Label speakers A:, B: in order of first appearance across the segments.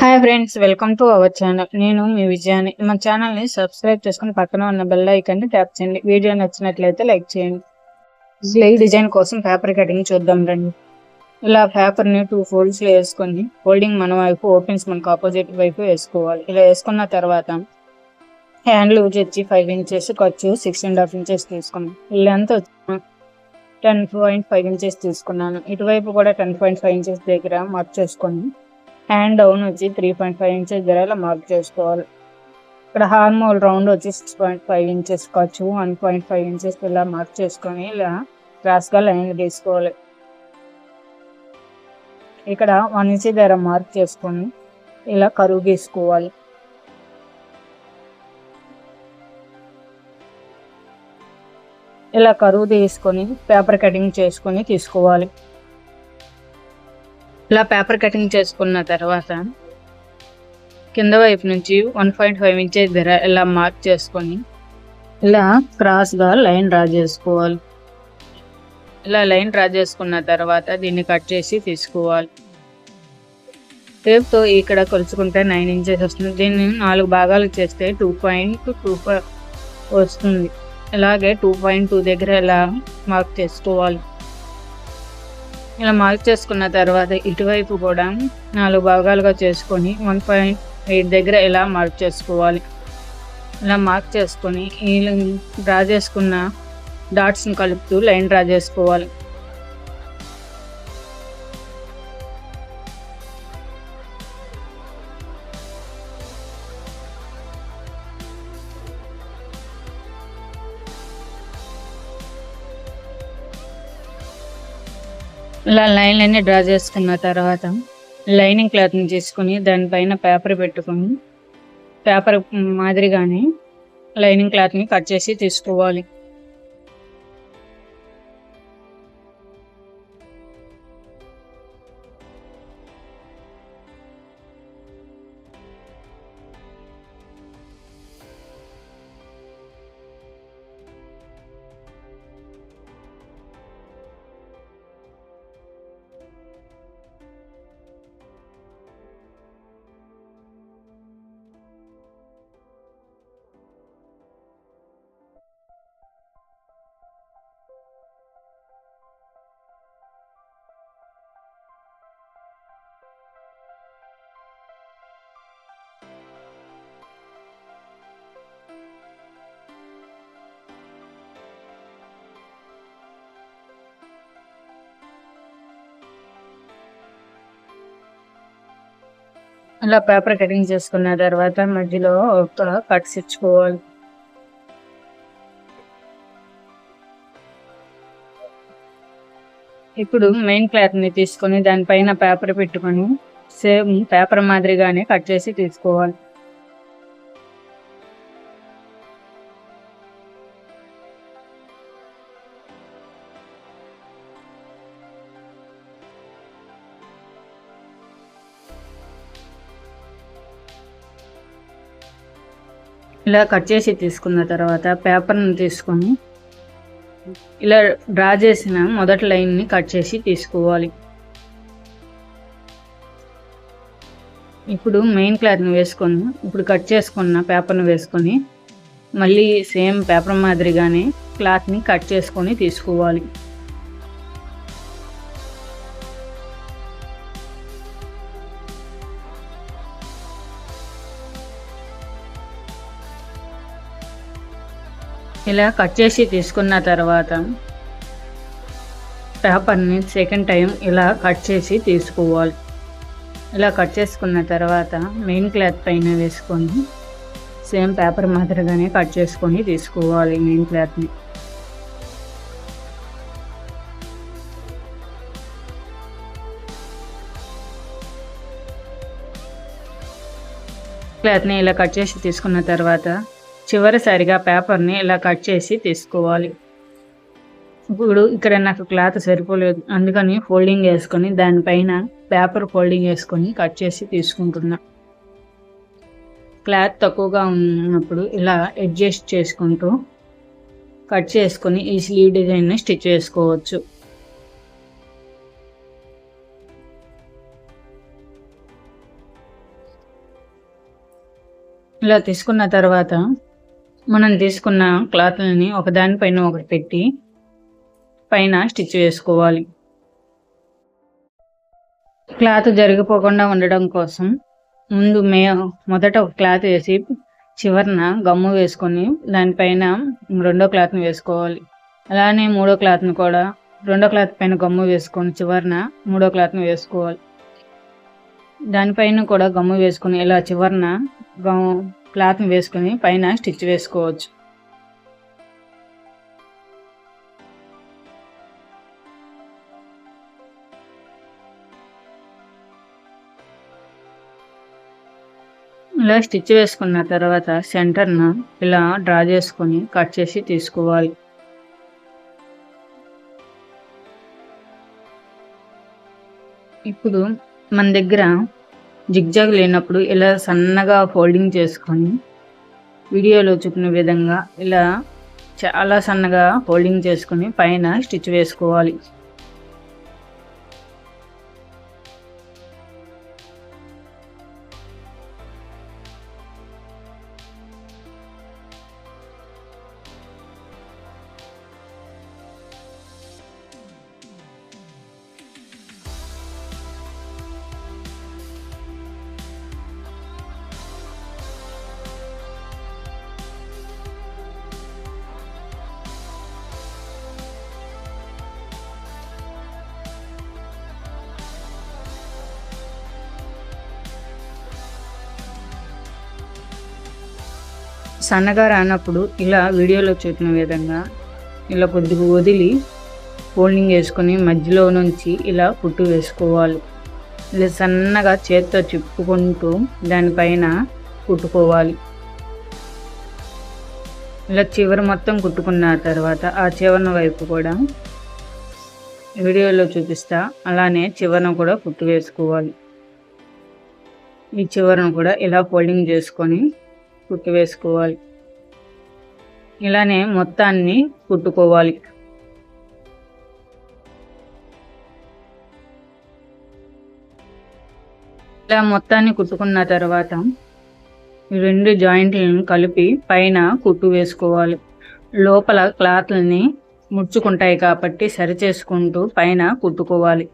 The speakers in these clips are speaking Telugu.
A: Hi friends, welcome to our channel. నేను మీ విజయాని. మన ఛానల్ని సబ్స్క్రైబ్ చేసుకుని పక్కన ఉన్న బెల్ ఐకాన్ని ట్యాప్ చేయండి. వీడియో నచ్చినట్లయితే లైక్ చేయండి. ఈ డిజైన్ కోసం పేపర్ కటింగ్ చూద్దాం రండి. ఇలా పేపర్ని 2 ఫోల్డ్స్లో వేసుకొని ఫోల్డింగ్ మన వైపు, ఓపెన్స్ మనకు ఆపోజిట్ వైపు వేసుకోవాలి. ఇలా వేసుకున్న తర్వాత హ్యాండ్ లూజ్ వచ్చి 5 ఇంచెస్, ఖర్చు 6.5 ఇంచెస్ తీసుకున్నాను. లెంత్ వచ్చి 10.5 ఇంచెస్ తీసుకున్నాను. ఇటువైపు కూడా 10.5 ఇంచెస్ దగ్గర మార్క్ చేసుకొని హ్యాండ్ డౌన్ వచ్చి 3.5 ఇంచెస్ దగ్గర ఇలా మార్క్ చేసుకోవాలి. ఇక్కడ హార్మోల్ రౌండ్ వచ్చి 6.5 ఇంచెస్, ఖర్చు 1.5 ఇంచెస్ ఇలా మార్క్ చేసుకొని ఇలా క్రాస్గా లైన్ తీసుకోవాలి. ఇక్కడ 1 ఇంచ్ దగ్గర మార్క్ చేసుకొని ఇలా కరువు గీసుకోవాలి. ఇలా కరువు తీసుకొని పేపర్ కటింగ్ చేసుకొని తీసుకోవాలి. ఇలా పేపర్ కటింగ్ చేసుకున్న తర్వాత కింద వైపు నుంచి 1.5 ఇంచెస్ దగ్గర ఇలా మార్క్ చేసుకొని ఇలా క్రాస్గా లైన్ డ్రా చేసుకోవాలి. ఇలా లైన్ డ్రా చేసుకున్న తర్వాత దీన్ని కట్ చేసి తీసుకోవాలి. టేప్తో ఇక్కడ కొలుచుకుంటే 9 ఇంచెస్ వస్తుంది. దీన్ని 4 భాగాలు చేస్తే 2.25 వస్తుంది. ఇలాగే 2.2 దగ్గర ఇలా మార్క్ చేసుకోవాలి. ఇలా మార్క్ చేసుకున్న తర్వాత ఇటువైపు కూడా 4 భాగాలుగా చేసుకొని 1.8 దగ్గర ఇలా మార్క్ చేసుకోవాలి. ఇలా మార్క్ చేసుకొని ఈ డ్రా చేసుకున్న డాట్స్ని కలుపుతూ లైన్ డ్రా చేసుకోవాలి. ఇలా లైన్లన్నీ డ్రా చేసుకున్న తర్వాత లైనింగ్ క్లాత్ని తీసుకొని దానిపైన పేపర్ పెట్టుకొని పేపర్ మాదిరిగానే లైనింగ్ క్లాత్ని కట్ చేసి తీసుకోవాలి. అలా పేపర్ కటింగ్ చేసుకున్న తర్వాత మధ్యలో ఒక కట్స్ ఇచ్చుకోవాలి. ఇప్పుడు మెయిన్ క్లాత్ని తీసుకొని దానిపైన పేపర్ పెట్టుకొని సేమ్ పేపర్ మాదిరిగానే కట్ చేసి తీసుకోవాలి. ఇలా కట్ చేసి తీసుకున్న తర్వాత పేపర్ని తీసుకొని ఇలా డ్రా చేసిన మొదటి లైన్ని కట్ చేసి తీసుకోవాలి. ఇప్పుడు మెయిన్ క్లాత్ని వేసుకొని ఇప్పుడు కట్ చేసుకున్న పేపర్ని వేసుకొని మళ్ళీ సేమ్ పేపర్ మాదిరిగానే క్లాత్ని కట్ చేసుకొని తీసుకోవాలి. ఇలా కట్ చేసి తీసుకున్న తర్వాత పేపర్ని సెకండ్ టైం ఇలా కట్ చేసి తీసుకోవాలి. ఇలా కట్ చేసుకున్న తర్వాత మెయిన్ క్లాత్ పైన వేసుకొని సేమ్ పేపర్ మాదిరిగానే కట్ చేసుకొని తీసుకోవాలి మెయిన్ క్లాత్ని. క్లాత్ని ఇలా కట్ చేసి తీసుకున్న తర్వాత చివరిసారిగా పేపర్ని ఇలా కట్ చేసి తీసుకోవాలి. ఇప్పుడు ఇక్కడ నాకు క్లాత్ సరిపోలేదు, అందుకని ఫోల్డింగ్ వేసుకొని దానిపైన పేపర్ ఫోల్డింగ్ వేసుకొని కట్ చేసి తీసుకుంటున్నా. క్లాత్ తక్కువగా ఉన్నప్పుడు ఇలా అడ్జస్ట్ చేసుకుంటూ కట్ చేసుకొని ఈ స్లీవ్ డిజైన్ని స్టిచ్ చేసుకోవచ్చు. ఇలా తీసుకున్న తర్వాత మనం తీసుకున్న క్లాత్లని ఒకదానిపైన ఒకటి పెట్టి పైన స్టిచ్ వేసుకోవాలి. క్లాత్ జరిగిపోకుండా ఉండడం కోసం మొదట ఒక క్లాత్ వేసి చివరన గమ్ము వేసుకొని దానిపైన రెండో క్లాత్ని వేసుకోవాలి. అలానే మూడో క్లాత్ని కూడా రెండో క్లాత్ పైన గమ్ము వేసుకొని చివరన మూడో క్లాత్ని వేసుకోవాలి. దానిపైన కూడా గమ్ము వేసుకొని ఇలా చివరన క్లాత్ని వేసుకొని పైన స్టిచ్ వేసుకోవచ్చు. ఇలా స్టిచ్ వేసుకున్న తర్వాత సెంటర్ను ఇలా డ్రా చేసుకొని కట్ చేసి తీసుకోవాలి. ఇప్పుడు మన దగ్గర జిగ్జాగ్ లేనప్పుడు ఇలా సన్నగా ఫోల్డింగ్ చేసుకొని వీడియోలో చూపిన విధంగా ఇలా చాలా సన్నగా ఫోల్డింగ్ చేసుకొని పైన స్టిచ్ వేసుకోవాలి. సన్నగా రానప్పుడు ఇలా వీడియోలో చూపిన విధంగా ఇలా కొద్దిగా వదిలి ఫోల్డింగ్ వేసుకొని మధ్యలో నుంచి ఇలా కుట్టు వేసుకోవాలి. ఇలా సన్నగా చేత్తో చిప్పుకుంటూ దానిపైన కుట్టుకోవాలి. ఇలా చివరి మొత్తం కుట్టుకున్న తర్వాత ఆ చివరన వైపు కూడా వీడియోలో చూపిస్తా అలానే చివరన కూడా కుట్టు వేసుకోవాలి. ఈ చివరను కూడా ఇలా ఫోల్డింగ్ చేసుకొని కుట్టు వేసుకోవాలి. ఇలానే మొత్తాన్ని కుట్టుకోవాలి. ఇలా మొత్తాన్ని కుట్టుకున్న తర్వాత ఈ రెండు జాయింట్లను కలిపి పైన కుట్టు వేసుకోవాలి. లోపల క్లాత్లని ముడుచుకుంటాయి కాబట్టి సరి చేసుకుంటూ పైన కుట్టుకోవాలి.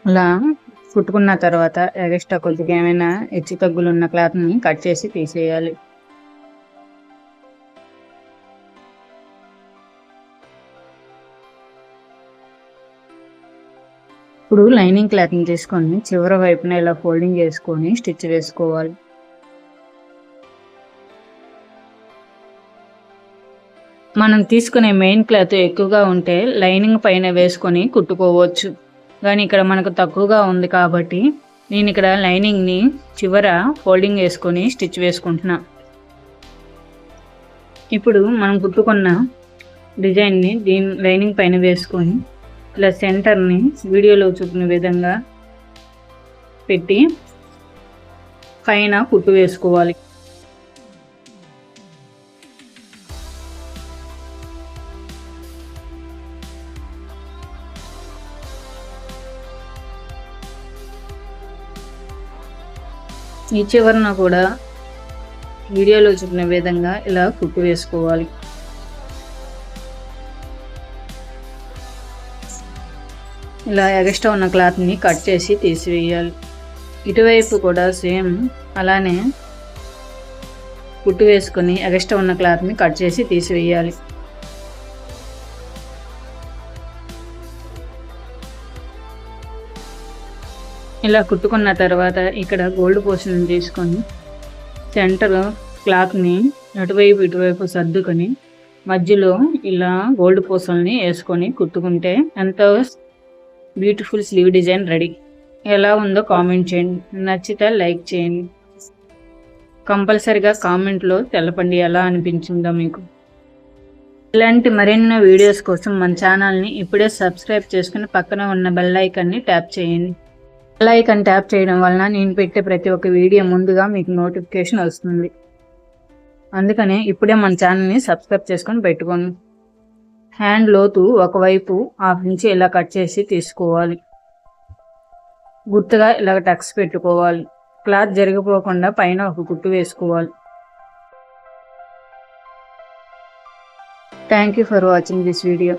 A: అలా కుట్టుకున్న తర్వాత ఎక్స్ట్రా కొద్దిగా ఏమైనా హెచ్చు తగ్గులు ఉన్న క్లాత్ని కట్ చేసి తీసేయాలి. ఇప్పుడు లైనింగ్ క్లాత్ని తీసుకొని చివరి వైపున ఇలా ఫోల్డింగ్ చేసుకొని స్టిచ్ వేసుకోవాలి. మనం తీసుకునే మెయిన్ క్లాత్ ఎక్కువగా ఉంటే లైనింగ్ పైన వేసుకొని కుట్టుకోవచ్చు. కానీ ఇక్కడ మనకు తక్కువగా ఉంది కాబట్టి నేను ఇక్కడ లైనింగ్ని చివర ఫోల్డింగ్ వేసుకొని స్టిచ్ వేసుకుంటున్నా. ఇప్పుడు మనం కుట్టుకున్న డిజైన్ని దీని లైనింగ్ పైన వేసుకొని ఇలా సెంటర్ని వీడియోలో చూపిన విధంగా పెట్టి పైన కుట్టు వేసుకోవాలి. ఈ చివరన కూడా వీడియోలో చూపిన విధంగా ఇలా కుట్టు వేసుకోవాలి. ఇలా ఎగస్ట్రా ఉన్న క్లాత్ని కట్ చేసి తీసివేయాలి. ఇటువైపు కూడా సేమ్ అలానే కుట్టు వేసుకొని ఎగస్ట్రా ఉన్న క్లాత్ని కట్ చేసి తీసివేయాలి. ఇలా కుట్టుకున్న తర్వాత ఇక్కడ గోల్డ్ పోర్షన్ తీసుకొని సెంటర్ క్లాత్ని అటువైపు ఇటువైపు సర్దుకొని మధ్యలో ఇలా గోల్డ్ పూసల్ని వేసుకొని కుట్టుకుంటే ఎంతో బ్యూటిఫుల్ స్లీవ్ డిజైన్ రెడీ. ఎలా ఉందో కామెంట్ చేయండి, నచ్చితే లైక్ చేయండి. కంపల్సరిగా కామెంట్లో తెలపండి ఎలా అనిపించిందో మీకు. ఇలాంటి మరెన్నో వీడియోస్ కోసం మన ఛానల్ని ఇప్పుడే సబ్స్క్రైబ్ చేసుకుని పక్కన ఉన్న బెల్ ఐకాన్ని ట్యాప్ చేయండి. బెల్ ఐకాన్ ట్యాప్ చేయడం వలన నేను పెట్టే ప్రతి ఒక్క వీడియో ముందుగా మీకు నోటిఫికేషన్ వస్తుంది. అందుకనే ఇప్పుడే మన ఛానల్ని సబ్స్క్రైబ్ చేసుకొని పెట్టుకోండి. హ్యాండ్ లోతు ఒకవైపు 1/2 ఇంచ్ ఇలా కట్ చేసి తీసుకోవాలి. గుర్తుగా ఇలా టక్స్ పెట్టుకోవాలి. క్లాత్ జరిగిపోకుండా పైన ఒక కుట్టు వేసుకోవాలి. Thank you for watching this video.